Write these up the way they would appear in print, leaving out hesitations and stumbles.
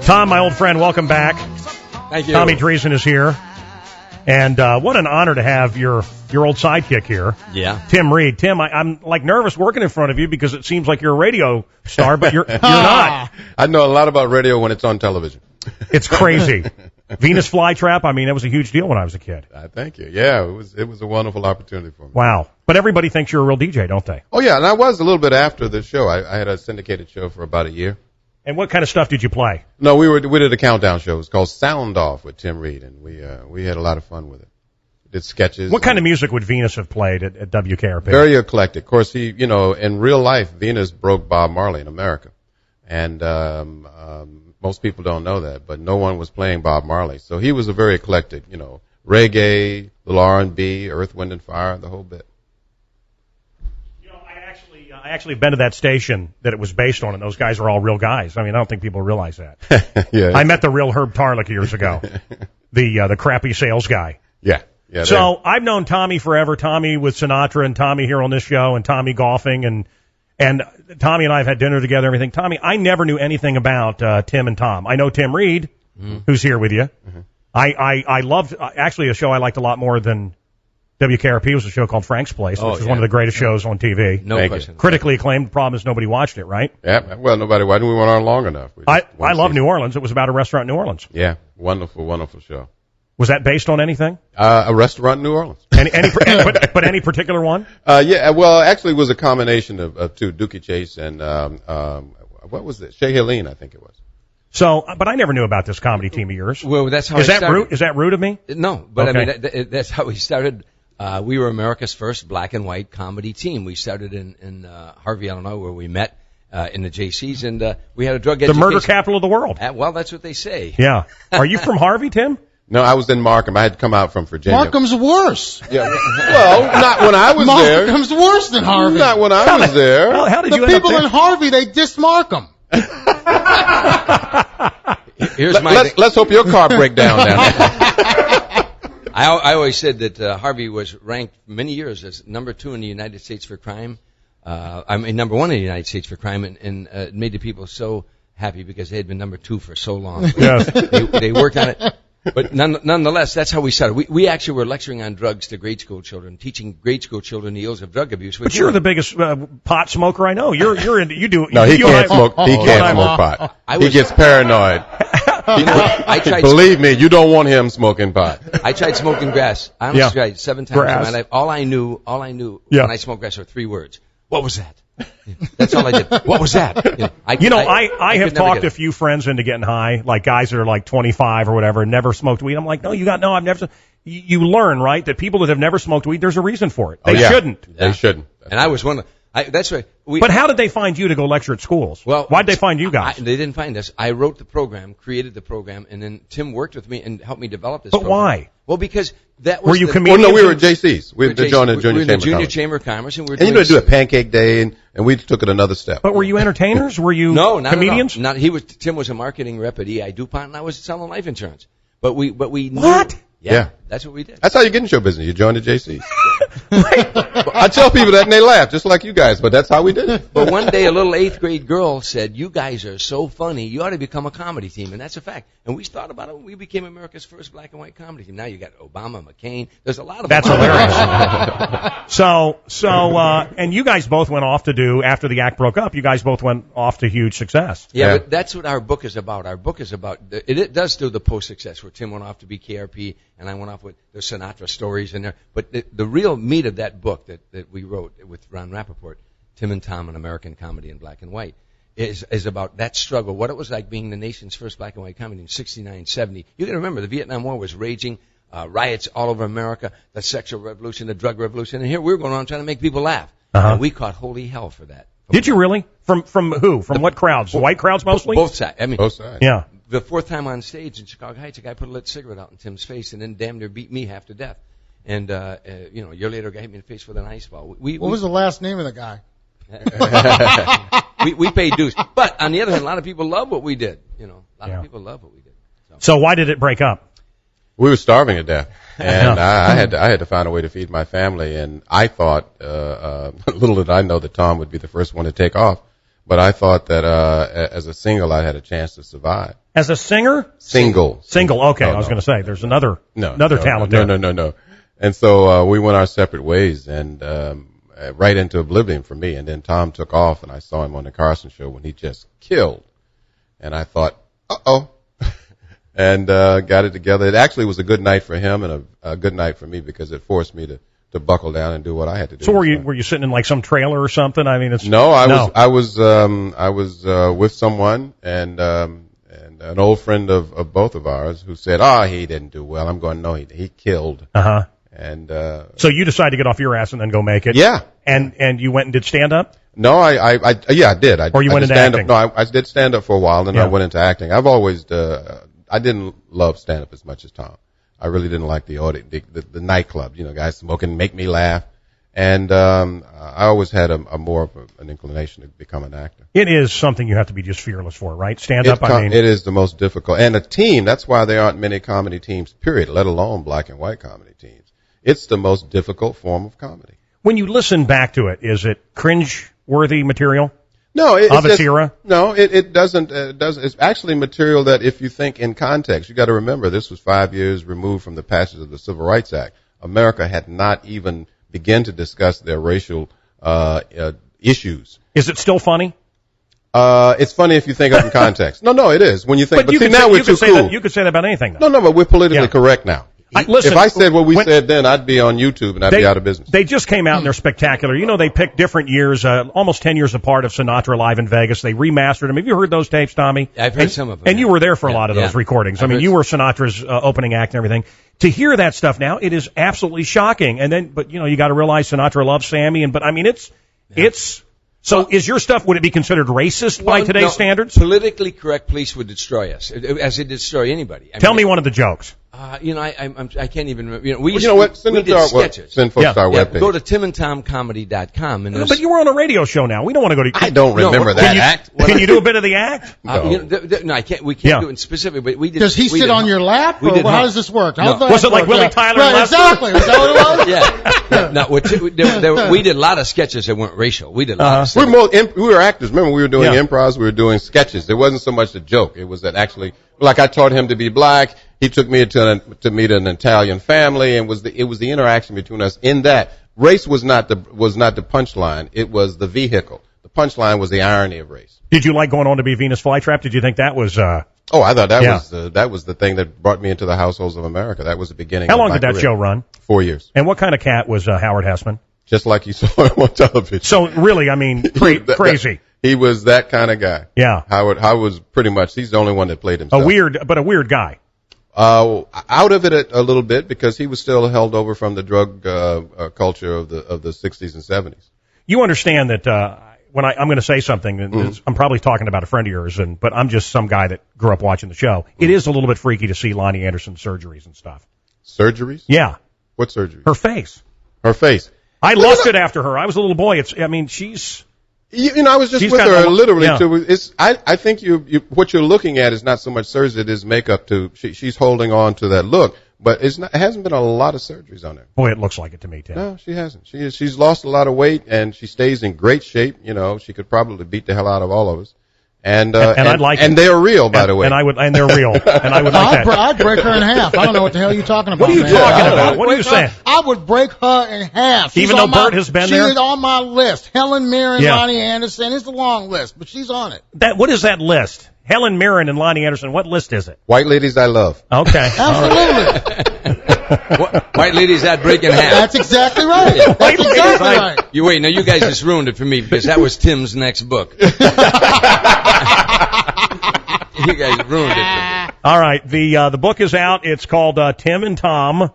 Tom, my old friend, welcome back. Thank you. Tommy Dreesen is here. And what an honor to have your old sidekick here. Yeah. Tim Reed. Tim, I'm like nervous working in front of you because it seems like you're a radio star, but you're not. I know a lot about radio when it's on television. It's crazy. Venus Flytrap, I mean, that was a huge deal when I was a kid. Thank you. Yeah, it was a wonderful opportunity for me. Wow. But everybody thinks you're a real DJ, don't they? Oh, yeah, and I was a little bit after the show. I had a syndicated show for about a year. And what kind of stuff did you play? No, we did a countdown show. It was called Sound Off with Tim Reed, and we had a lot of fun with it. Did sketches. What kind of music would Venus have played at WKRP? Very eclectic. Of course, in real life, Venus broke Bob Marley in America. And most people don't know that, but no one was playing Bob Marley. So he was a very eclectic, reggae, little R&B, Earth, Wind, and Fire, the whole bit. I actually been to that station that it was based on, and those guys are all real guys. I mean, I don't think people realize that. Yeah. I met the real Herb Tarlick years ago, the crappy sales guy. Yeah. So I've known Tommy forever. Tommy with Sinatra, and Tommy here on this show, and Tommy golfing, and Tommy and I have had dinner together and everything. Tommy, I never knew anything about Tim and Tom. I know Tim Reed, who's here with you. Mm-hmm. I loved, actually, a show I liked a lot more than WKRP was a show called Frank's Place, which was one of the greatest shows on TV. No question. Critically acclaimed. The problem is nobody watched it, right? Yeah. Well, why didn't we went on long enough? I love New Orleans. It was about a restaurant in New Orleans. Yeah. Wonderful, wonderful show. Was that based on anything? A restaurant in New Orleans. But any particular one? Yeah. Well, actually, it was a combination of two, Dookie Chase and what was it? Shea Helene, I think it was. So, but I never knew about this comedy team of yours. Well, that's how Is that rude of me? No, but Okay. I mean that's how we started. We were America's first black and white comedy team. We started in Harvey, Illinois, where we met in the JCs, and we had a drug education. The murder capital of the world. Well, that's what they say. Yeah. Are you from Harvey, Tim? No, I was in Markham. I had to come out from Virginia. Markham's worse. Yeah. Well, not when I was there. Markham's worse than Harvey. Not when I was there. How did The you end up people there? in Harvey, they diss Markham. Let's hope your car break down there. I always said that Harvey was ranked for many years as number 2 in the United States for crime. Number 1 in the United States for crime, and it made the people so happy because they had been number 2 for so long. Yes. They worked on it. But nonetheless, that's how we started. We actually were lecturing on drugs to grade school children, teaching grade school children the ills of drug abuse. But you're the biggest pot smoker I know. You're into you do. No, he you can't smoke. He and can't I- smoke pot. He gets paranoid. I tried. Believe me, you don't want him smoking pot. I tried smoking grass. I honestly tried 7 times Grass. in my life. All I knew Yeah. when I smoked grass were 3 words. What was that? That's all I did. What was that? I have could never talked get a it. few friends into getting high, like guys that are like 25 or whatever, and never smoked weed. I'm like, I've never. You learn, right, that people that have never smoked weed, there's a reason for it. They shouldn't. They shouldn't. And I was one of that's right. But how did they find you to go lecture at schools? Well, why'd they find you guys? They didn't find us. I wrote the program, created the program, and then Tim worked with me and helped me develop this But program. why? Well, because that was Were you Well, comedians? no, we were at JC's. We were joining the we were Junior in the Chamber Junior College. Chamber of Commerce, and we were And doing do a pancake day, and we took it another step. But were you entertainers? Were you No, not comedians? At all. Tim was a marketing rep at EI DuPont, and I was selling life insurance. But we knew. What? Yeah. That's what we did. That's how you get in show business. You join the JC's. I tell people that, and they laugh, just like you guys, but that's how we did it. But one day, a little 8th grade girl said, "You guys are so funny. You ought to become a comedy team," and that's a fact. And we thought about it. And we became America's first black and white comedy team. Now you got Obama, McCain. There's a lot of That's them. hilarious. And you guys both went off to do, after the act broke up, you guys both went off to huge success. Yeah, but that's what our book is about. Our book is about, it does do the post-success where Tim went off to be KRP and I went off with the Sinatra stories in there. But the real meat of that book that we wrote with Ron Rappaport, Tim and Tom, An American Comedy in Black and White, is about that struggle, what it was like being the nation's first black and white comedy in 69, 70. You got to remember, the Vietnam War was raging, riots all over America, the sexual revolution, the drug revolution, and here we were going on trying to make people laugh. And we caught holy hell for that. Did you really? From who? From what crowds? White crowds mostly? Both sides. I mean, Both sides. Yeah. the 4th time on stage in Chicago Heights, a guy put a lit cigarette out in Tim's face and then damn near beat me half to death. And, a year later, a guy hit me in the face with an ice ball. What was the last name of the guy? we paid dues. But on the other hand, a lot of people love what we did. A lot of people love what we did. So why did it break up? We were starving to death, and I had to find a way to feed my family. And I thought, little did I know that Tom would be the first one to take off. But I thought that as a single, I had a chance to survive. As a singer? Single. Okay, No, I was no. going to say there's another talent no, there. No. And so we went our separate ways, and right into oblivion for me. And then Tom took off, and I saw him on the Carson show when he just killed. And I thought, uh-oh. And got it together. It actually was a good night for him and a good night for me because it forced me to buckle down and do what I had to do. So were you sitting in like some trailer or something? I mean, it's no, I was with someone and an old friend of both of ours who said, he didn't do well. I'm going, no, he killed. Uh-huh. And so you decided to get off your ass and then go make it? Yeah. And you went and did stand up? No, I did. Or you went into stand acting? Up. No, I did stand up for a while, and then Yeah. I went into acting. I've always I didn't love stand up as much as Tom. I really didn't like the nightclub, guys smoking, make me laugh. And I always had a more of an inclination to become an actor. It is something you have to be just fearless for, right? Stand up, It is the most difficult. And a team, that's why there aren't many comedy teams, period, let alone black and white comedy teams. It's the most difficult form of comedy. when you listen back to it, is it cringe-worthy material? No, its era? No, it doesn't. It's actually material that, if you think in context, you got to remember this was 5 years removed from the passage of the Civil Rights Act. America had not even begun to discuss their racial issues. Is it still funny? It's funny if you think of it in context. No, it is. When you think, but see, now we're too cool. You could say that about anything, though. No, but we're politically correct now. Listen, if I said what we said then, I'd be on YouTube and I'd be out of business. They just came out and they're spectacular. You know, they picked different years, almost 10 years apart of Sinatra live in Vegas. They remastered them. Have you heard those tapes, Tommy? I've heard some of them. And you were there for a lot of those recordings. I mean, you were Sinatra's opening act and everything. To hear that stuff now, it is absolutely shocking. And then, but you know, you got to realize Sinatra loves Sammy. But I mean, it's. So is your stuff, would it be considered racist by today's standards? Politically correct police would destroy us, as it destroy anybody. Tell me one of the jokes. I can't even remember. We send did sketches. Send folks to our webpage. Go to timandtomcomedy.com. But you were on a radio show now. We don't want to go to... I don't remember that act. Can you do a bit of the act? No, I can't. We can't do it specifically, but we did. Does he sit on your lap? Or how does this work? Was it like Willie Tyler? Right, exactly. Was that what it was? Yeah. We did a lot of sketches that weren't racial. We did a lot of stuff. We were actors. Remember, we were doing improvs. We were doing sketches. It wasn't so much a joke. It was that actually, like I taught him to be black. He took me to meet an Italian family, and it was the interaction between us. In that, race was not the punchline. It was the vehicle. The punchline was the irony of race. Did you like going on to be Venus Flytrap? Did you think that was? I thought that was the thing that brought me into the households of America. That was the beginning. How long did that show run? 4 years. And what kind of cat was Howard Hessman? Just like you saw him on television. So really, I mean, crazy. He was that kind of guy. Yeah. Howard was pretty much. He's the only one that played himself. A weird guy. Out of it a little bit because he was still held over from the drug culture of the 60s and 70s. You understand that when I'm going to say something, I'm probably talking about a friend of yours, but I'm just some guy that grew up watching the show. It is a little bit freaky to see Lonnie Anderson's surgeries and stuff. Surgeries? Yeah. What surgery? Her face. Her face. I lusted after her. I was a little boy. She's. I was just with her literally too. I think what you're looking at is not so much surgery, it is makeup too. She's holding on to that look, but it hasn't been a lot of surgeries on her. Boy, it looks like it to me, Tim. No, she hasn't. She's lost a lot of weight and she stays in great shape. She could probably beat the hell out of all of us. And I'd like and they're real, by the way. And they're real. And I would like that. I'd break her in half. I don't know what the hell you're talking about. What are you talking about? What are you saying? I would break her in half. Even though Bert has been there? She's on my list. Helen Mirren, Lonnie Anderson. It's a long list, but she's on it. What is that list? Helen Mirren and Lonnie Anderson. What list is it? White ladies I love. Okay. Absolutely. White ladies I'd break in half. That's exactly right. That's exactly right. Now you guys just ruined it for me because that was Tim's next book. You guys ruined it for me. All right, the book is out. It's called Tim and Tom.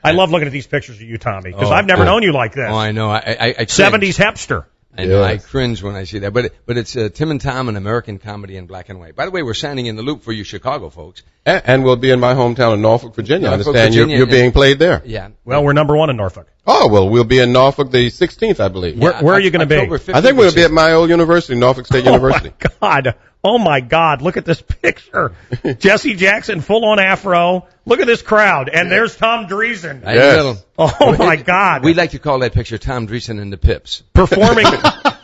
I love looking at these pictures of you, Tommy, because I've never known you like this. Oh, I know. I 70s hepster. I know. I cringe when I see that. But it's Tim and Tom, an American comedy in black and white. By the way, we're signing in the loop for you Chicago folks. And we'll be in my hometown of Norfolk, Virginia. I understand you're being played there. Yeah. Well, we're number one in Norfolk. Oh, well, we'll be in Norfolk the 16th, I believe. Where are you going to be? I think we'll be at my old university, Norfolk State University. Oh, my God. Oh, my God. Look at this picture. Jesse Jackson, full-on afro. Look at this crowd. And there's Tom Dreesen. Yes. Oh, my God. We like to call that picture Tom Dreesen and the Pips. Performing.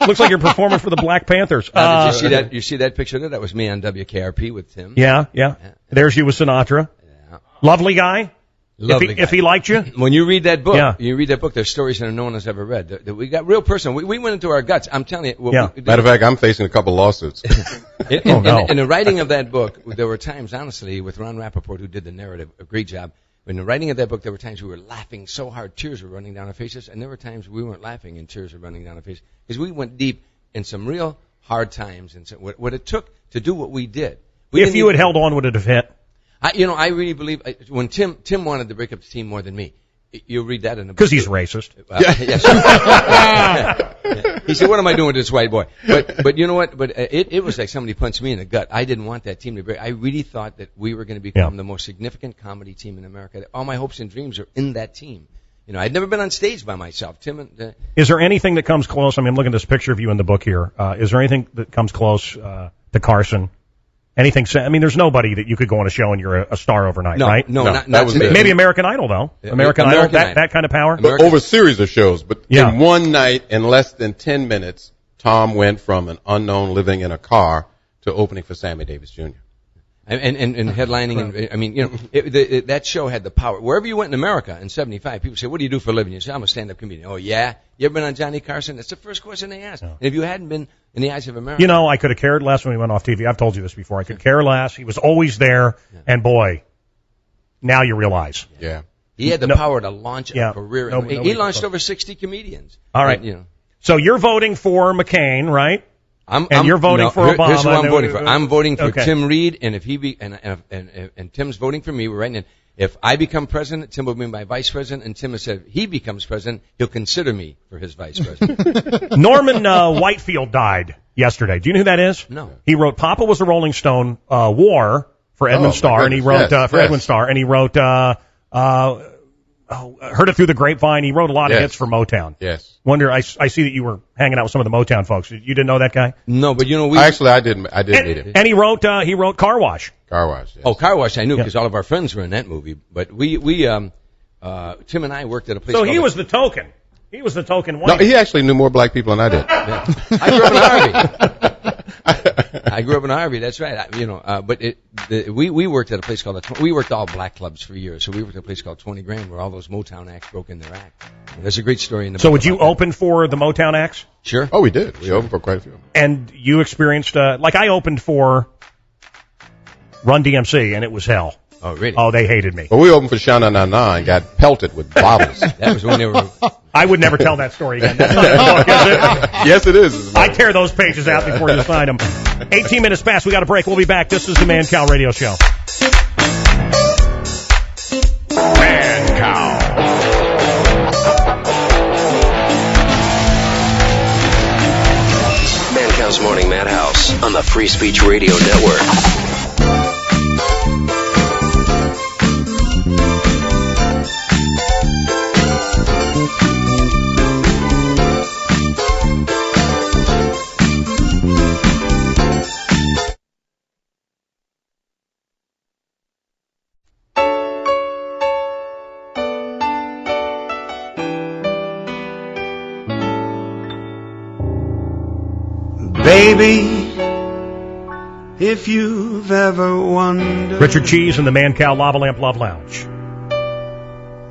Looks like you're performing for the Black Panthers. Did you see that? You see that picture there? That was me on WKRP with Tim. Yeah. There's you with Sinatra. Yeah. Lovely guy. Lovely guy. If he liked you. When you read that book, there's stories that no one has ever read. We got real personal. We went into our guts. I'm telling you. Matter of fact, I'm facing a couple lawsuits. In the writing of that book, there were times, honestly, with Ron Rappaport, who did the narrative, a great job. In the writing of that book, there were times we were laughing so hard, tears were running down our faces, and there were times we weren't laughing and tears were running down our faces. Because we went deep in some real hard times and what it took to do what we did. If you had held on, would it have hit? I really believe when Tim wanted to break up the team more than me. You'll read that in the book. Because he's racist. Yes. He said, "What am I doing with this white boy?" But you know what? But it was like somebody punched me in the gut. I didn't want that team to break. I really thought that we were going to become the most significant comedy team in America. All my hopes and dreams are in that team. You know, I'd never been on stage by myself. Tim and is there anything that comes close? I mean, I'm looking at this picture of you in the book here. Is there anything that comes close to Carson? Anything? I mean, there's nobody that you could go on a show and you're a star overnight, right? No, not maybe American Idol though. American Idol, that kind of power. But over a series of shows. But in one night, in less than 10 minutes, Tom went from an unknown living in a car to opening for Sammy Davis Jr. And headlining, and I mean, you know, that show had the power. Wherever you went in America in '75, people say, "What do you do for a living?" You say, "I'm a stand-up comedian." Oh yeah, you ever been on Johnny Carson? That's the first question they ask. And if you hadn't been in the eyes of America, you know, I could have cared less when we went off TV. I've told you this before. I could care less. He was always there, and boy, now you realize. Yeah, he had the power to launch a career. He launched over 60 comedians. All right, you know. So you're voting for McCain, right? You're voting for Obama. Here's who I'm voting for. I'm voting for Tim Reed, and if he and Tim's voting for me, we're writing in. If I become president, Tim will be my vice president, and Tim has said if he becomes president, he'll consider me for his vice president. Norman Whitefield died yesterday. Do you know who that is? No. He wrote "Papa Was a Rolling Stone," "War" for Edmund Starr, and he wrote Edmund Starr, and he wrote "Heard It Through the Grapevine." He wrote a lot of hits for Motown. Yes. Wonder, I see that you were hanging out with some of the Motown folks. You didn't know that guy? No, but you know I did meet him. And he wrote Car Wash. Car Wash. Yes. Oh, Car Wash I knew because all of our friends were in that movie. But we Tim and I worked at a place. So he was the token. He was the token one. No, he actually knew more black people than I did. Yeah. I grew up in Harvey. I grew up in Harvey. That's right. We worked at a place called we worked all black clubs for years. So we worked at a place called 20 Grand where all those Motown acts broke in their act. And there's a great story in the book. So would you open for the Motown acts? Sure. Oh, we did. We opened for quite a few. And you experienced like I opened for Run DMC and it was hell. Oh, really? Oh, they hated me. Well, we opened for Sha-Na Na Na and got pelted with bottles. That was when they were. I would never tell that story again. That's not in the book, is it? Yes, it is. I tear those pages out before you sign them. 18 minutes past. We got a break. We'll be back. This is the Mancow Radio Show. Mancow. Mancow's Morning Madhouse on the Free Speech Radio Network. Baby, if you've ever wondered. Richard Cheese and the Mancow Lava Lamp Love Lounge.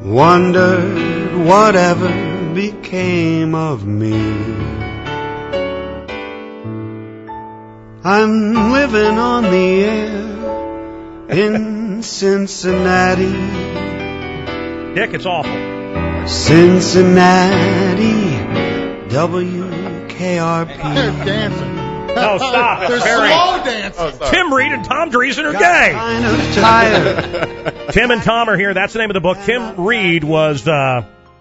Wondered whatever became of me. I'm living on the air in Cincinnati. Dick, it's awful. Cincinnati, WKRP. They're dancing. No, stop. It's They're very... slow dancing. Tim Reed and Tom Dreesen are gay. Kind of tired. Tim and Tom are here. That's the name of the book. Tim Reed was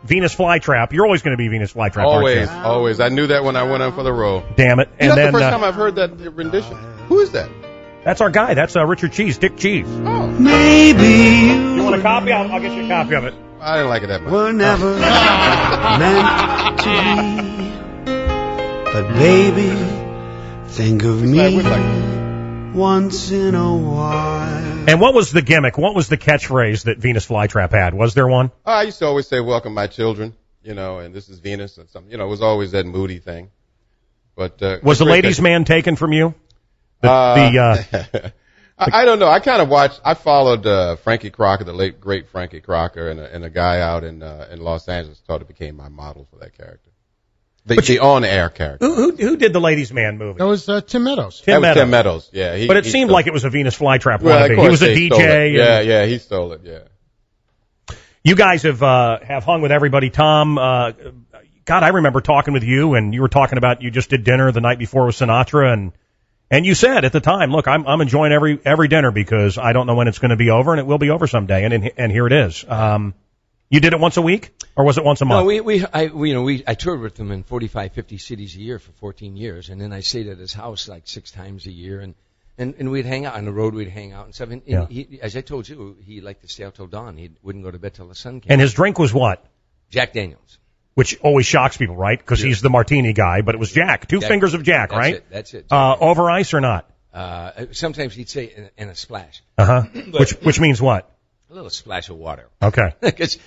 Venus Flytrap. You're always going to be Venus Flytrap, Always, aren't you? always. I knew that when I went on for the role. Damn it. And That's then the first time I've heard that rendition. Who is that? that's our guy. That's Richard Cheese, Dick Cheese. Oh, Maybe You want a copy? I'll get you a copy of it. I didn't like it that much. were never meant to be. But baby, think of me once in a while. And what was the gimmick? What was the catchphrase that Venus Flytrap had? Was there one? I used to always say, "Welcome, my children," and this is Venus, and something. It was always that moody thing. But was the ladies' man taken from you? I don't know. I kind of watched. I followed Frankie Crocker, the late great Frankie Crocker, and a guy out in Los Angeles thought it became my model for that character. The on-air character. Who did the ladies' man movie? That was Tim Meadows. Tim Meadows. Yeah, but it seemed like it was a Venus Flytrap wannabe. He was a DJ. Yeah, he stole it. Yeah. You guys have hung with everybody. Tom, God, I remember talking with you, and you were talking about you just did dinner the night before with Sinatra, and you said at the time, look, I'm enjoying every dinner because I don't know when it's going to be over, and it will be over someday, and here it is. You did it once a week, or was it once a month? No, I toured with him in 45, 50 cities a year for 14 years, and then I stayed at his house like 6 times a year, and we'd hang out on the road. We'd hang out and stuff. And he, as I told you, he liked to stay out till dawn. He wouldn't go to bed till the sun came. And his drink was what? Jack Daniels. Which always shocks people, right? Because he's the martini guy, but it was Jack. Two fingers of Jack, right? That's it. Over ice or not? Sometimes he'd say in a splash. Which means what? A little splash of water. Okay. Cause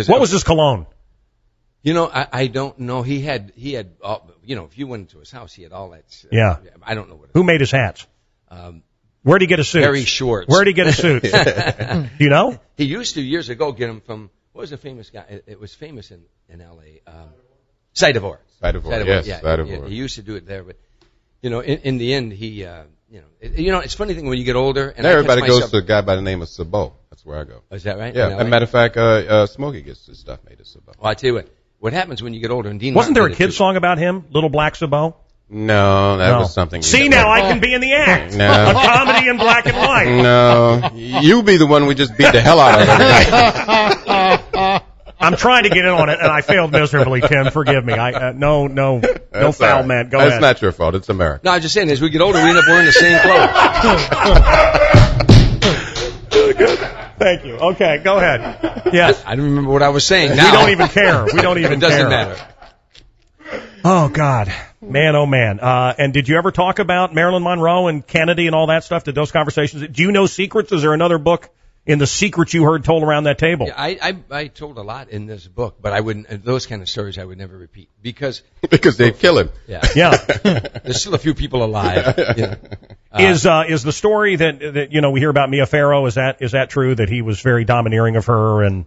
what was his cologne? I don't know. He had, if you went into his house, he had all that. I don't know what. Who made his hats? Where'd he get his suits? Harry Schwartz. Where'd he get his suits? Do you know? He used to years ago get them from, what was the famous guy? It was famous in L.A. Saidavor. Yes, Saidavor. Yeah, he used to do it there, but in the end, he, it's a funny thing when you get older. And everybody goes to a guy by the name of Sabot. That's where I go. Oh, is that right? Yeah. As a matter of fact, Smokey gets his stuff made at Sabot. Well, I tell you what happens when you get older, and Dean wasn't there a kid's song about him, Little Black Sabot? No, that was something. See, now I can be in the act. No. A comedy in black and white. No, you be the one we just beat the hell out of every night. I'm trying to get in on it, and I failed miserably, Tim. Forgive me. No That's foul, right. man. Go That's ahead. not your fault. It's America. No, I'm just saying, as we get older, we end up wearing the same clothes. Thank you. Okay, go ahead. Yes. I don't remember what I was saying now. We don't even care. It doesn't matter. Oh, God. Man, oh, man. And did you ever talk about Marilyn Monroe and Kennedy and all that stuff? Did those conversations? Do you know secrets? Is there another book in the secrets you heard told around that table? Yeah, I told a lot in this book, but I wouldn't, those kind of stories I would never repeat because they'd kill him. Yeah. There's still a few people alive. Is the story that we hear about Mia Farrow, is that true, that he was very domineering of her? And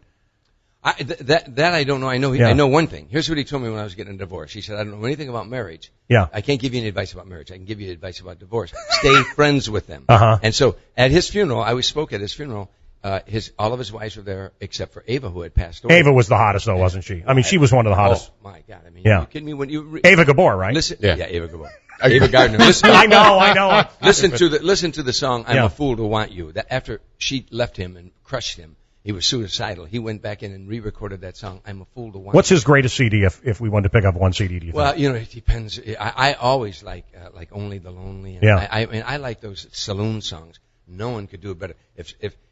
that I don't know. I know one thing. Here's what he told me when I was getting a divorce. He said, I don't know anything about marriage. Yeah. I can't give you any advice about marriage. I can give you advice about divorce. Stay friends with them. Uh-huh. And so at his funeral, I spoke at his funeral. All of his wives were there except for Ava, who had passed away. Ava was the hottest, though, wasn't she? I mean, she was one of the hottest. Oh my God! I mean, yeah. You kidding me? When you Ava Gabor, right? Listen, yeah, Ava Gabor. Ava Gardner. Listen, I know. Listen to the song "I'm a Fool to Want You." That after she left him and crushed him, he was suicidal. He went back in and re-recorded that song "I'm a Fool to Want You." What's his greatest CD? If we wanted to pick up one CD, do you think? Well, it depends. I always like "Only the Lonely." And yeah. I like those saloon songs. No one could do it better.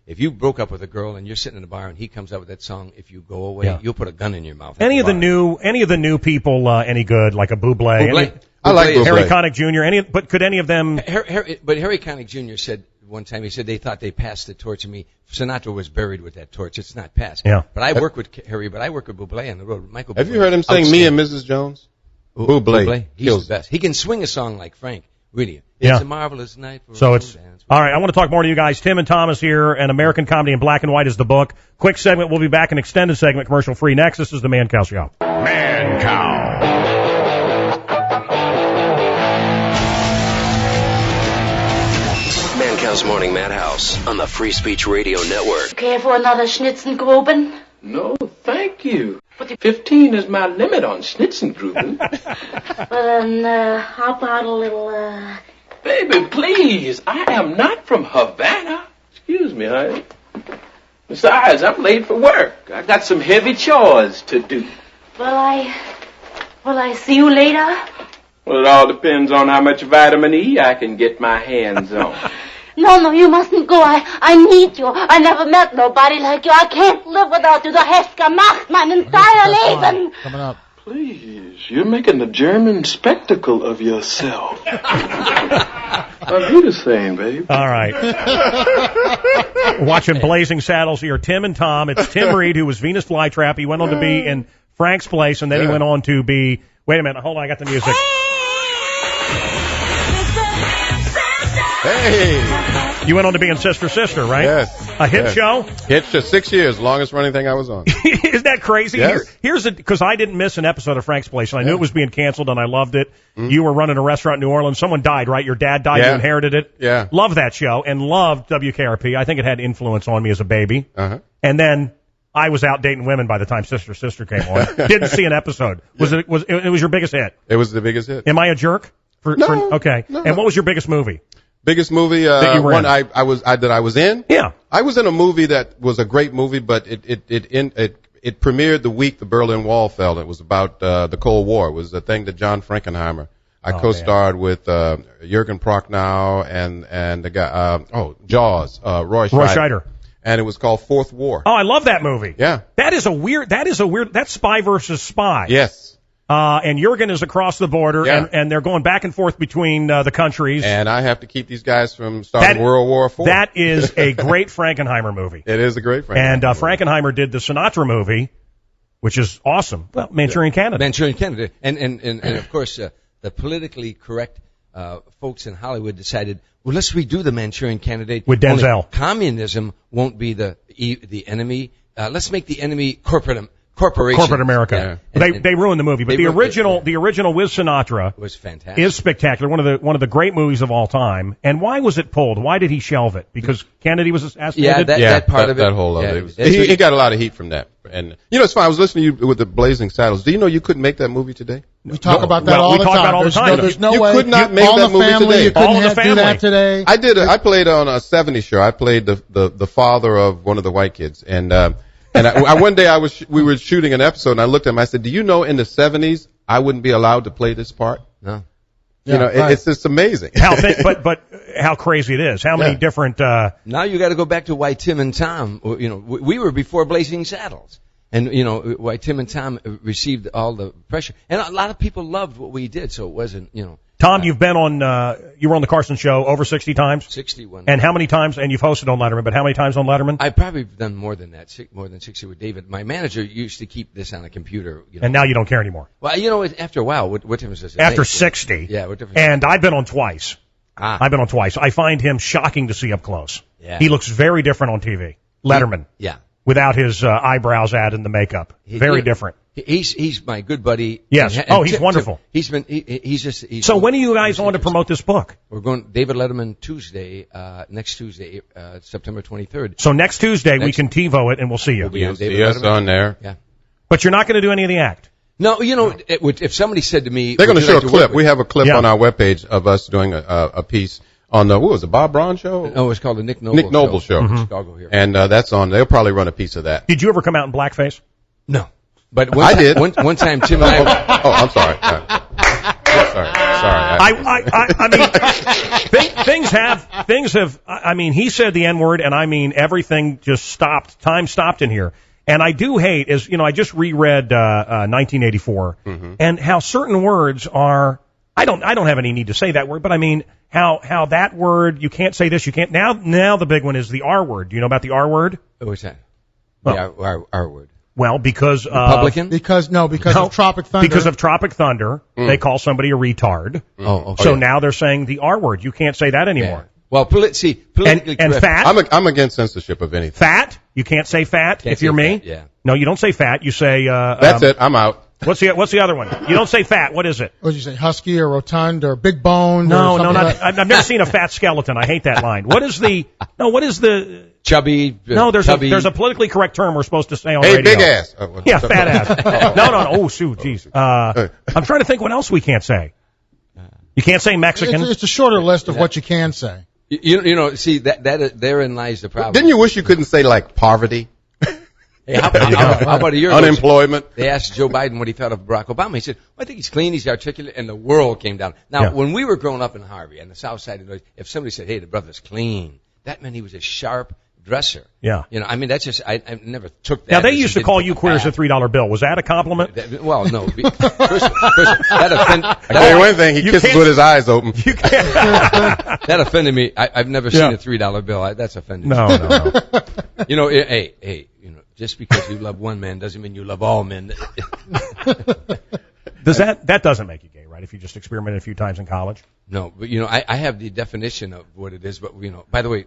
If you broke up with a girl and you're sitting in a bar and he comes up with that song, if you go away, you'll put a gun in your mouth. Any of the new people any good, like a Bublé? I like Bublé. Harry Connick Jr. But could any of them? But Harry Connick Jr. said one time, he said they thought they passed the torch to me. Sinatra was buried with that torch. It's not passed. Yeah. But I work with Harry. But I work with Bublé on the road. Michael. Have you heard him sing "Me and Mrs. Jones"? Bublé. He's the best. He can swing a song like Frank. Really. Yeah. It's a marvelous night for so it's dance. All right. I want to talk more to you guys. Tim and Thomas here, and American Comedy in Black and White is the book. Quick segment. We'll be back. An extended segment, commercial free. Next, this is the Mancow Show. Mancow. Mancow's Morning Madhouse on the Free Speech Radio Network. Care for another Schnitzengruben? No, thank you. 15 is my limit on Schnitzengruben. Well, then, how about a little, Baby, please. I am not from Havana. Excuse me, honey. Besides, I'm late for work. I got some heavy chores to do. Will I see you later? Well, it all depends on how much vitamin E I can get my hands on. No, you mustn't go. I need you. I never met nobody like you. I can't live without you. Du hast gemacht mein entire Leben. Coming up. Please, you're making a German spectacle of yourself. I'll do the same, baby. All right. Watching Blazing Saddles here. Tim and Tom. It's Tim Reed, who was Venus Flytrap. He went on to be in Frank's Place, and then he went on to be... Wait a minute. Hold on. I got the music. Hey! You went on to be in Sister Sister, right? Yes. A hit show? Hit show, 6 years, longest running thing I was on. Isn't that crazy? Yes. Here's because I didn't miss an episode of Frank's Place, and I knew it was being canceled, and I loved it. You were running a restaurant in New Orleans. Someone died, right? Your dad died. Yeah. You inherited it. Yeah. Loved that show and loved WKRP. I think it had influence on me as a baby. Uh-huh. And then I was out dating women by the time Sister Sister came on. Didn't see an episode. It was your biggest hit? It was the biggest hit. Am I a jerk? Okay. No. And what was your biggest movie? Biggest movie that you were one in? I was in? Yeah. I was in a movie that was a great movie, but it premiered the week the Berlin Wall fell. It was about the Cold War. It was a thing that John Frankenheimer. I co-starred with Jürgen Prochnow and the guy Jaws, Roy Scheider. And it was called Fourth War. Oh, I love that movie. Yeah. That's Spy versus Spy. Yes. And Jurgen is across the border, and they're going back and forth between the countries. And I have to keep these guys from starting World War IV. That is a great Frankenheimer movie. It is a great Frankenheimer And Frankenheimer did the Sinatra movie, which is awesome. Well, Manchurian Candidate. Manchurian Candidate. And of course, the politically correct folks in Hollywood decided, well, let's redo the Manchurian Candidate. With Denzel. Only communism won't be the enemy. Let's make the enemy corporate America. Yeah. They ruined the movie, but the original with Sinatra was fantastic. Is spectacular. One of the great movies of all time. And why was it pulled? Why did he shelve it? Because Kennedy was assassinated. That part of it. That whole of it. He got a lot of heat from that. And it's fine. I was listening to you with the Blazing Saddles. Do you know you couldn't make that movie today? We talk about that all the time. There's no way. You could not make that movie today. You couldn't do that today. I played on a 70s show. I played the father of one of the white kids, and one day we were shooting an episode, and I looked at him. I said, "Do you know in the 70s I wouldn't be allowed to play this part?" No. It's just amazing. But how crazy it is. How many different. Now you got to go back to why Tim and Tom. We were before Blazing Saddles, and why Tim and Tom received all the pressure, and a lot of people loved what we did. So it wasn't. Tom, you've been on. You were on the Carson Show over 60 times. 61. And how many times? And you've hosted on Letterman, but how many times on Letterman? I've probably done more than that, more than 60 with David. My manager used to keep this on a computer. And now you don't care anymore. Well, after a while, what difference does it make? After 60. Yeah, what difference? And I've been on twice. I've been on twice. I find him shocking to see up close. Yeah. He looks very different on TV. Letterman. Yeah. Without his eyebrows added and the makeup. Very different. He's my good buddy. Yes. He's wonderful. He's So when are you guys on to promote this book? We're going David Letterman Tuesday, next Tuesday, September 23rd. So next Tuesday we can TiVo it and we'll see you. You'll see us on there. Yeah. But you're not going to do any of the act. No, if somebody said to me, they're going to show a clip. We have a clip on our webpage of us doing a piece on what was it, Bob Braun show? No, it's called the Nick Noble Show. In Chicago here. And that's on. They'll probably run a piece of that. Did you ever come out in blackface? No. But I did. One time, Tim and I. I'm sorry. Sorry. I mean, things have. I mean, he said the N-word, and I mean everything just stopped. Time stopped in here. And I do hate, I just reread 1984, and how certain words are. I don't have any need to say that word, but I mean how that word, you can't say this, you can't. Now the big one is the R word. Do you know about the R word? What's that? Oh. R word. Well, because Republican? Because of Tropic Thunder. Because of Tropic Thunder, they call somebody a retard. Oh, okay. So now they're saying the R word. You can't say that anymore. Yeah. Well, politically and fat. I'm against censorship of anything. Fat. You can't say fat if you're me. Fat, yeah. No, you don't say fat. You say. That's it. I'm out. What's the other one? You don't say fat. What is it? What did you say? Husky or rotund or big boned? No, I've never seen a fat skeleton. I hate that line. What is the chubby? No, there's a politically correct term we're supposed to say on radio. Hey, big ass. Yeah, fat ass. No. Oh, shoot, jeez. I'm trying to think what else we can't say. You can't say Mexican. It's a shorter list of what you can say. See that therein lies the problem. Didn't you wish you couldn't say like poverty? Hey, how about a year ago? Unemployment. They asked Joe Biden what he thought of Barack Obama. He said, I think he's clean, he's articulate, and the world came down. Now, when we were growing up in Harvey and the South Side of Illinois, if somebody said, hey, the brother's clean, that meant he was a sharp, dresser. Yeah. You know, I mean, that's just, I never took that. Now, they used to call you queers a $3 bill. Was that a compliment? Well, no. First, that offended, I tell you one thing, he kisses with his eyes open. You can't. that offended me. I've never seen a $3 bill. That's offended me. No. You know, hey, you know, just because you love one man doesn't mean you love all men. That doesn't make you gay, right? If you just experimented a few times in college? No, but you know, I have the definition of what it is, but you know, by the way,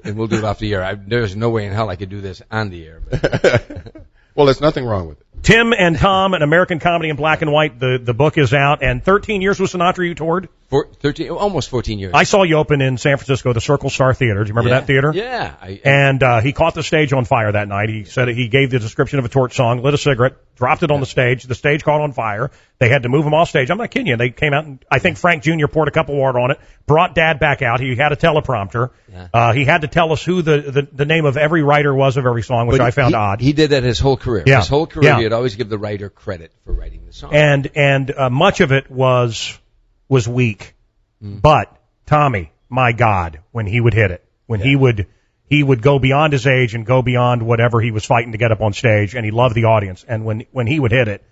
and we'll do it off the air. There's no way in hell I could do this on the air. But. Well, there's nothing wrong with it. Tim and Tom, an American Comedy in Black and White. The book is out, and 13 years with Sinatra you toured? 13, almost 14 years. I saw you open in San Francisco, the Circle Star Theater. Do you remember that theater? Yeah. And he caught the stage on fire that night. He said he gave the description of a torch song, lit a cigarette, dropped it on the stage. The stage caught on fire. They had to move him off stage. I'm not kidding you. They came out, and I think Frank Jr. poured a cup of water on it, brought Dad back out. He had a teleprompter. Yeah. He had to tell us who the name of every writer was of every song, which I found odd. He did that his whole career. Yeah. His whole career, he'd always give the writer credit for writing the song. And much of it was weak. But Tommy, my God, when he would hit it, when he would go beyond his age and go beyond whatever he was fighting to get up on stage, and he loved the audience. And when he would hit it,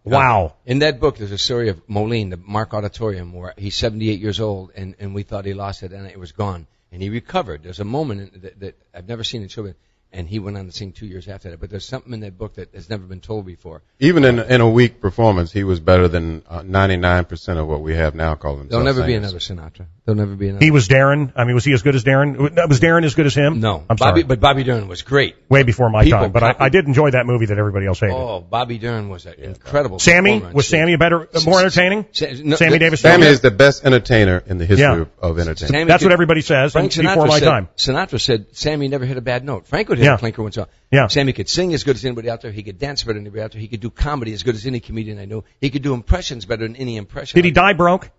wow. In that book, there's a story of Moline, the Mark Auditorium, where he's 78 years old, and we thought he lost it, and it was gone. And he recovered. There's a moment that I've never seen in children, and he went on to sing 2 years after that. But there's something in that book that has never been told before. Even in a weak performance, he was better than 99% of what we have now called himself. There'll never be singers. another Sinatra. There'll never be another. He was Darren. I mean, was he as good as Darren? Was Darren as good as him? No. I'm sorry. But Bobby Darin was great. Way before my time. But I did enjoy that movie that everybody else hated. Oh, Bobby Darin was an incredible Sammy? performer. Was Sammy more entertaining? Sammy Davis? Sammy is the best entertainer in the history of entertainment. That's what everybody says before my time. Sinatra said Sammy never hit a bad note. Frank would hit a clinker once in a while. Yeah. Sammy could sing as good as anybody out there. He could dance better than anybody out there. He could do comedy as good as any comedian I knew. He could do impressions better than any impression. Did he die broke?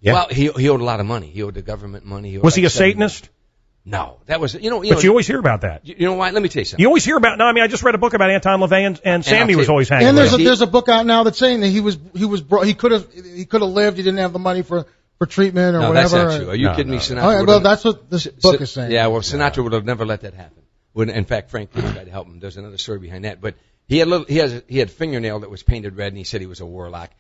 Yeah. Well, he owed a lot of money. He owed the government money. Was he a Satanist? No, that was, But you always hear about that. You know why? Let me tell you something. You always hear about, I just read a book about Anton LaVey and Sammy was always hanging and with him. there's a book out now that's saying that he could have lived. He didn't have the money for treatment or no, whatever. That's not true. Are you kidding me? Sinatra well, that's what this book is saying. Yeah, well, Sinatra would have never let that happen. In fact, Frank did try to help him. There's another story behind that. But he had fingernail that was painted red, and he said he was a warlock.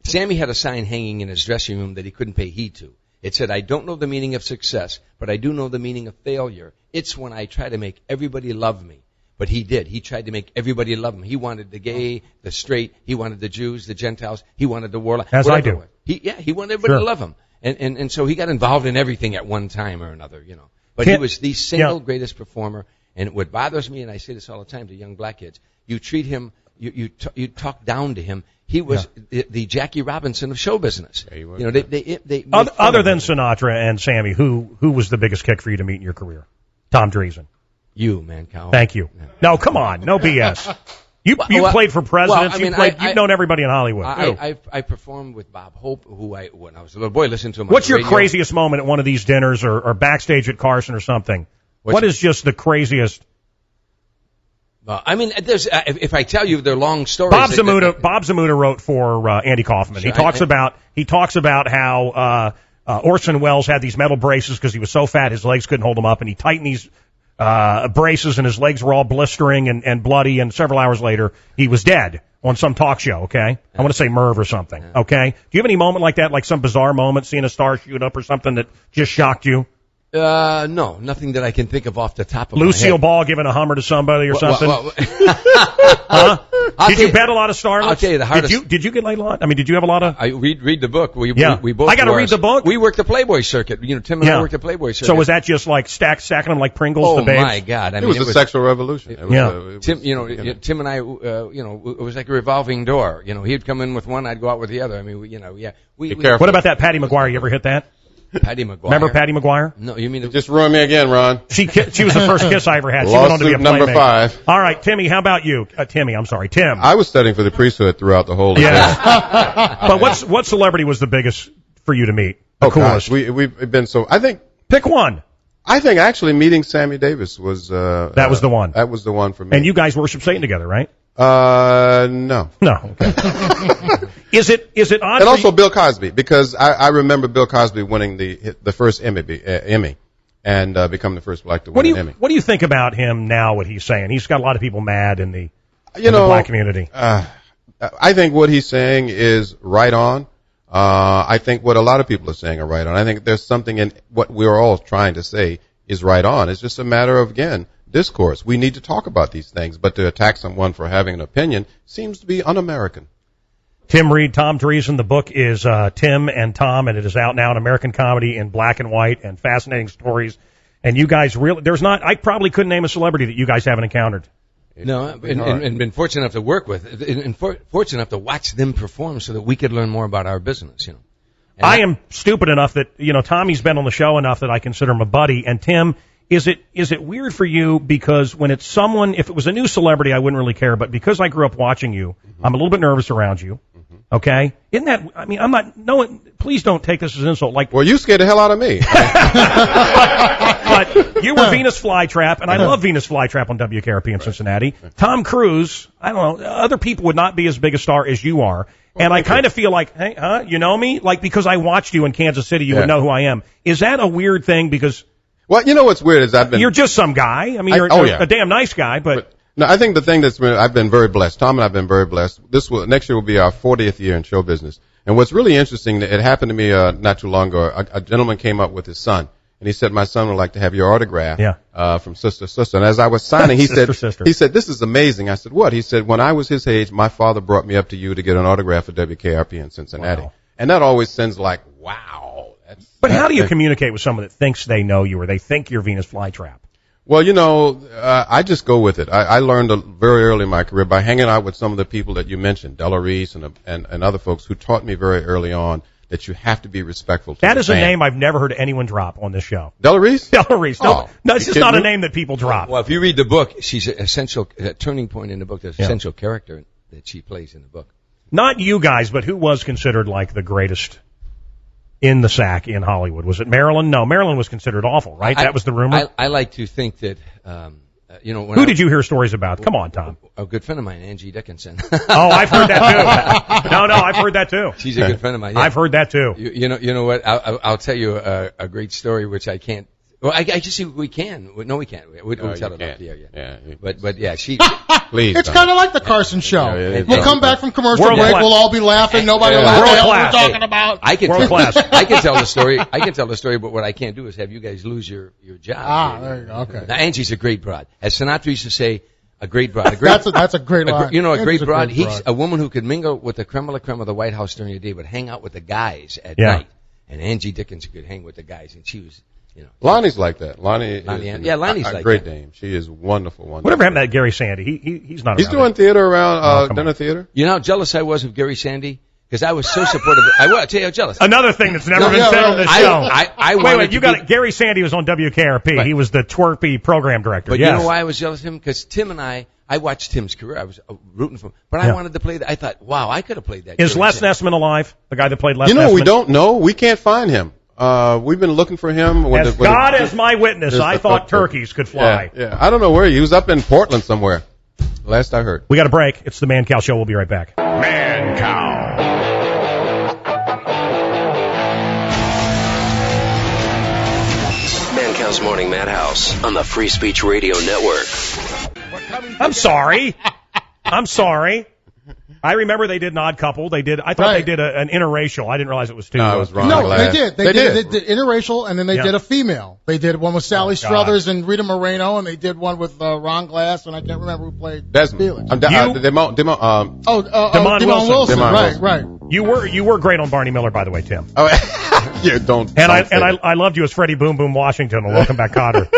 Sammy had a sign hanging in his dressing room that he couldn't pay heed to. It said, "I don't know the meaning of success, but I do know the meaning of failure. It's when I try to make everybody love me." But he did. He tried to make everybody love him. He wanted the gay, the straight. He wanted the Jews, the Gentiles. He wanted the warlock. As I do. He wanted everybody to love him. And so he got involved in everything at one time or another, But he was the single greatest performer. And what bothers me, and I say this all the time to young black kids, you treat him, you talk down to him. He was the Jackie Robinson of show business. Yeah, they other than Sinatra and Sammy, who was the biggest kick for you to meet in your career? Tom Dreesen. You, Mancow. Thank you. Yeah. No, come on, no BS. You played for presidents. You've known everybody in Hollywood. I performed with Bob Hope, who when I was a little boy listened to him. What's on the your radio. craziest moment at one of these dinners or backstage at Carson or something? What is just the craziest? There's if I tell you they're long stories. Bob Zamuda wrote for Andy Kaufman. Sure, he talks about how Orson Welles had these metal braces because he was so fat his legs couldn't hold him up, and he tightened these braces and his legs were all blistering and bloody, and several hours later he was dead on some talk show. Okay, I want to say Merv or something. Okay, do you have any moment like that, like some bizarre moment, seeing a star shoot up or something that just shocked you? No, nothing that I can think of off the top of my head. Lucille Ball giving a Hummer to somebody or something? Did you bet a lot of starlets? I'll tell you the hardest. Did you get laid a lot? Did you have a lot of? I read the book. We both. I got to read the book. We worked the Playboy circuit. Tim and I worked the Playboy circuit. So was that just like stacking them like Pringles? Oh to babes? My God! It was a sexual revolution. Tim, Tim and I, it was like a revolving door. He'd come in with one, I'd go out with the other. What about that Patty McGuire? You ever hit that? Patty McGuire. Remember Patty McGuire? No, you mean just ruined me again, Ron. She was the first kiss I ever had. She went on to be a playmate. Number 5. All right, Timmy, how about you? Tim. I was studying for the priesthood throughout the whole event. But what celebrity was the biggest for you to meet? The coolest? Gosh, we've been so. I think pick one. I think actually meeting Sammy Davis was that was the one. That was the one for me. And you guys worship Satan together, right? No. Okay. Is it odd? And also Bill Cosby, because I remember Bill Cosby winning the first Emmy and become the first black to win an Emmy. What do you think about him now, what he's saying? He's got a lot of people mad in the black community. I think what he's saying is right on. I think what a lot of people are saying are right on. I think there's something in what we're all trying to say is right on. It's just a matter of, again, discourse. We need to talk about these things, but to attack someone for having an opinion seems to be un-American. Tim Reed, Tom Dreesen. The book is Tim and Tom, and it is out now in American Comedy in black and white and fascinating stories. And you guys really, I probably couldn't name a celebrity that you guys haven't encountered. No, and been fortunate enough to work with, and fortunate enough to watch them perform so that we could learn more about our business, And I am stupid enough that, Tommy's been on the show enough that I consider him a buddy. And Tim, is it weird for you because when it's someone, if it was a new celebrity, I wouldn't really care, but because I grew up watching you, I'm a little bit nervous around you. Okay? Isn't that, I'm not, no, please don't take this as an insult. Well, you scared the hell out of me. But you were Venus Flytrap, and I love Venus Flytrap on WKRP in Cincinnati. Tom Cruise, I don't know, other people would not be as big a star as you are. And I kind of feel like, hey, you know me? Like, because I watched you in Kansas City, you would know who I am. Is that a weird thing? Because, well, you know what's weird is you're just some guy. You're a damn nice guy, but no, I think the thing I've been very blessed. Tom and I've been very blessed. Next year will be our 40th year in show business. And what's really interesting, it happened to me not too long ago. A gentleman came up with his son, and he said, "My son would like to have your autograph from Sister." And as I was signing, he said, "This is amazing." I said, "What?" He said, "When I was his age, my father brought me up to you to get an autograph at WKRP in Cincinnati." Wow. And that always sends like, wow. But how do you communicate with someone that thinks they know you or they think you're Venus Flytrap? Well, I just go with it. I learned very early in my career by hanging out with some of the people that you mentioned, Della Reese and other folks who taught me very early on that you have to be respectful to That is fan. a name I've never heard anyone drop on this show. Della Reese? Della Reese. No, it's just not a name that people drop. Well, if you read the book, she's an essential turning point in the book. There's an essential character that she plays in the book. Not you guys, but who was considered like the greatest in the sack in Hollywood? Was it Marilyn? No, Marilyn was considered awful, right? That was the rumor. I like to think that, who did you hear stories about? Come on, Tom. A good friend of mine, Angie Dickinson. Oh, I've heard that too. No, I've heard that too. She's a good friend of mine. Yeah. I've heard that too. You know what? I'll tell you a great story which I can't. Well, I just see we can. No, we can't. We tell it off the air. Yeah. But yeah, she. Please. It's kind of like the Carson show. We'll come back from commercial World break. Class. We'll all be laughing. Nobody will know what the hell we're talking about. I can World class. I can tell the story. But what I can't do is have you guys lose your job. There you go. Okay. Now, Angie's a great broad. As Sinatra used to say, a great broad. That's a great line. A great broad. He's a woman who could mingle with the creme de la creme of the White House during the day, but hang out with the guys at night. And Angie Dickinson could hang with the guys, and she was. Lonnie's like that. Lonnie's like a great dame. She is wonderful. Whatever happened to that Gary Sandy? He's not. He's doing theater around dinner theater. You know how jealous I was of Gary Sandy because I was so supportive. I will tell you how jealous. Another thing that's never been said on this show. Wait, you got it. Gary Sandy was on WKRP. Right. He was the twerpy program director. But you know why I was jealous of him? Because Tim and I watched Tim's career. I was rooting for him, but I wanted to play that. I thought, wow, I could have played that. Is Les Nessman alive? The guy that played Les Nessman? We don't know. We can't find him. We've been looking for him. God is my witness, I thought turkeys could fly. Yeah. I don't know where he was. Up in Portland somewhere. Last I heard. We got a break. It's the Mancow Show. We'll be right back. Mancow. Mancow's Morning Madhouse on the Free Speech Radio Network. I'm sorry. I remember they did an Odd Couple. They thought they did an interracial. I didn't realize it was two. No, it was wrong. No, they did. They did interracial, and then they did a female. They did one with Sally Struthers and Rita Moreno, and they did one with Ron Glass, and I can't remember who played Felix. Demond Wilson. Right. You were great on Barney Miller, by the way, Tim. Oh, yeah, don't. And I loved you as Freddie Boom Boom Washington on Welcome Back, Kotter.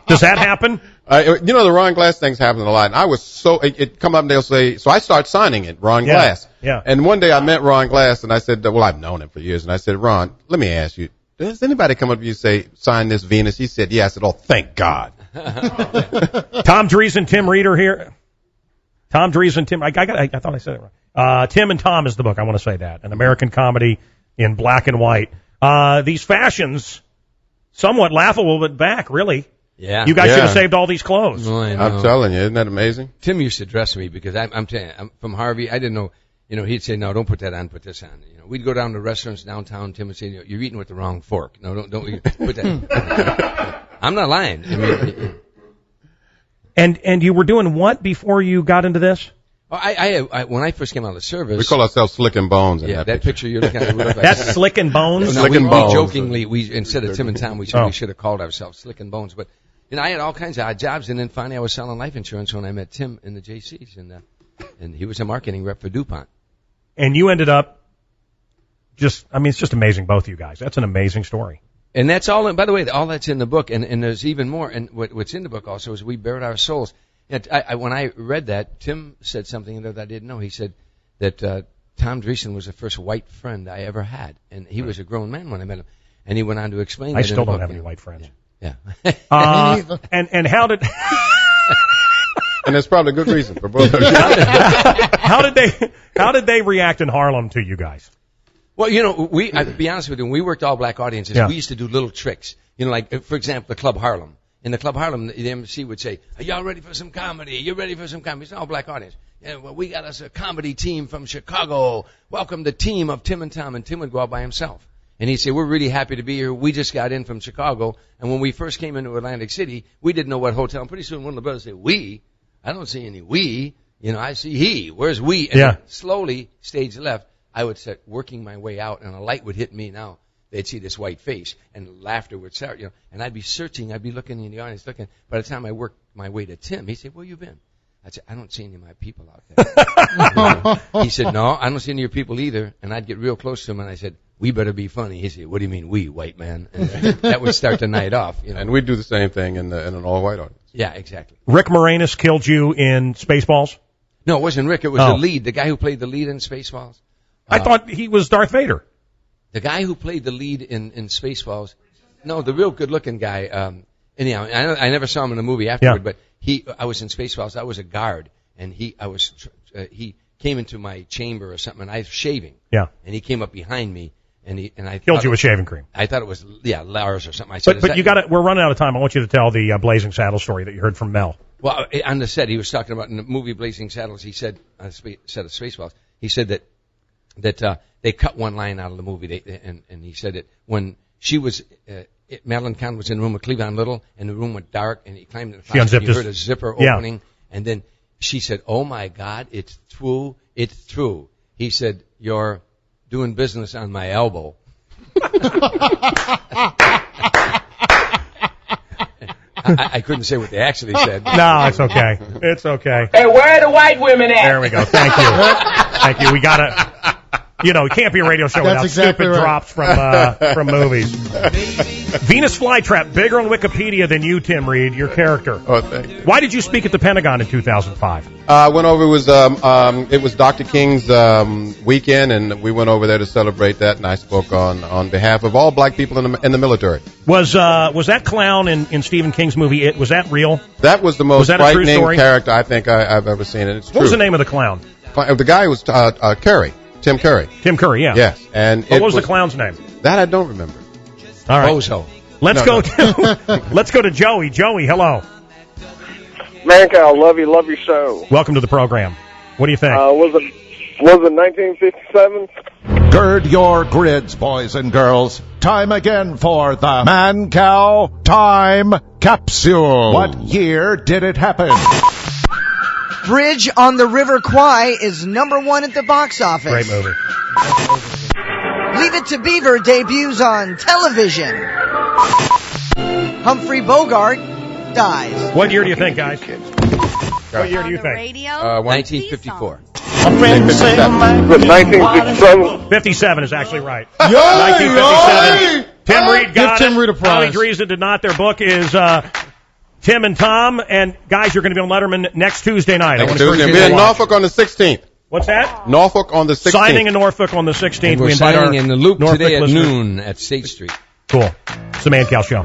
Does that happen? The Ron Glass thing's happening a lot. And I was it come up and they'll say, so I start signing it, Ron Glass. Yeah. And one day I met Ron Glass and I said, well, I've known him for years. And I said, Ron, let me ask you, does anybody come up to you and say, sign this Venus? He said, yeah. I said, oh, thank God. Tom Dreesen, Tim Reeder here. Tom Dreesen, Tim, I thought I said it right. Tim and Tom is the book. I want to say that. An American comedy in black and white. These fashions, somewhat laughable, but back, really. Yeah. You guys should have saved all these clothes. Oh, I know. I'm telling you, isn't that amazing? Tim used to dress me because I'm telling you, I'm from Harvey. I didn't know. he'd say, no, don't put that on, put this on. We'd go down to restaurants downtown. Tim would say, you're eating with the wrong fork. No, don't put that. I'm not lying. And you were doing what before you got into this? I when I first came out of the service, we call ourselves Slick and Bones. In that picture. picture you're looking at. We look like That's Slick and Bones. Slick and Bones. Jokingly, instead of Tim and Tom, we said we should have called ourselves Slick and Bones. But I had all kinds of odd jobs, and then finally I was selling life insurance when I met Tim in the JCs, and he was a marketing rep for DuPont. And you ended up it's just amazing, both of you guys. That's an amazing story. And that's all. And by the way, all that's in the book, and there's even more. And what's in the book also is we bared our souls. And when I read that, Tim said something that I didn't know. He said that Tom Dreesen was the first white friend I ever had, and he was a grown man when I met him. And he went on to explain that. I still don't have any white friends. Yeah. And how did? And there's probably a good reason for both of you. How did they react in Harlem to you guys? Well, I'll be honest with you, when we worked all black audiences, we used to do little tricks. Like, for example, the Club Harlem. In the Club Harlem, the MC would say, are y'all ready for some comedy? You ready for some comedy? It's an all black audience. Yeah, well, we got us a comedy team from Chicago. Welcome the team of Tim and Tom. And Tim would go out by himself. And he'd say, we're really happy to be here. We just got in from Chicago. And when we first came into Atlantic City, we didn't know what hotel. And pretty soon one of the brothers said, we? I don't see any we. I see he. Where's we? And then slowly, stage left, I would start working my way out, and a light would hit me now. They'd see this white face, and laughter would start, and I'd be searching, I'd be looking in the audience, looking. By the time I worked my way to Tim, he'd say, where you been? I'd say, I don't see any of my people out there. He said, no, I don't see any of your people either. And I'd get real close to him, and I said, we better be funny. He'd say, what do you mean we, white man? And that would start the night off. And we'd do the same thing in an all-white audience. Yeah, exactly. Rick Moranis killed you in Spaceballs? No, it wasn't Rick. It was the lead, the guy who played the lead in Spaceballs. I thought he was Darth Vader. The guy who played the lead in Spaceballs, no, the real good-looking guy. Anyhow, I never saw him in the movie afterward, but I was in Spaceballs. I was a guard, and he came into my chamber or something, and I was shaving. Yeah. And he came up behind me, and I killed you with shaving cream. I thought it was Lars or something. I said, but you got it. We're running out of time. I want you to tell the Blazing Saddles story that you heard from Mel. Well, on the set, he was talking about in the movie Blazing Saddles. He said on the set of Spaceballs, he said that they cut one line out of the movie, and he said that when she was, Madeline Kahn was in the room with Cleavon Little, and the room went dark, and he climbed in the closet, and he heard a zipper opening, and then she said, oh my God, it's true. He said, you're doing business on my elbow. I couldn't say what they actually said. No, it's okay. It's okay. Hey, where are the white women at? There we go. Thank you. Thank you. We gotta, it can't be a radio show without stupid drops from movies. Venus Flytrap, bigger on Wikipedia than you, Tim Reed, your character. Oh, thank you. Why did you speak at the Pentagon in 2005? Went over, it was Dr. King's weekend, and we went over there to celebrate that, and I spoke on behalf of all black people in the military. Was that clown in Stephen King's movie It, was that real? That was the most frightening character I think I've ever seen, and it's true. What was the name of the clown? The guy was Curry. Tim Curry. Tim Curry, yeah. Yes. And what was the clown's name? That I don't remember. All right. Bozo. Let's go to Joey. Joey, hello. Mancow, love your show. Welcome to the program. What do you think? Was it 1957? Gird your grids, boys and girls. Time again for the Mancow Time Capsule. What year did it happen? Bridge on the River Kwai is #1 at the box office. Great movie. Leave It to Beaver debuts on television. Humphrey Bogart dies. What year do you think, guys? What year do you think? 1954. 1957. 57 is actually right. 1957. Tim Reed got Tim Reed a prize. Tommy Dreesen did not. Their book is Tim and Tom. And guys, you're going to be on Letterman next Tuesday night. Next Tuesday. We'll be in Norfolk on the 16th. What's that? Norfolk on the 16th. Signing in Norfolk on the 16th. And we're signing in the Loop today at noon at State Street. Cool. It's the Mancow Show.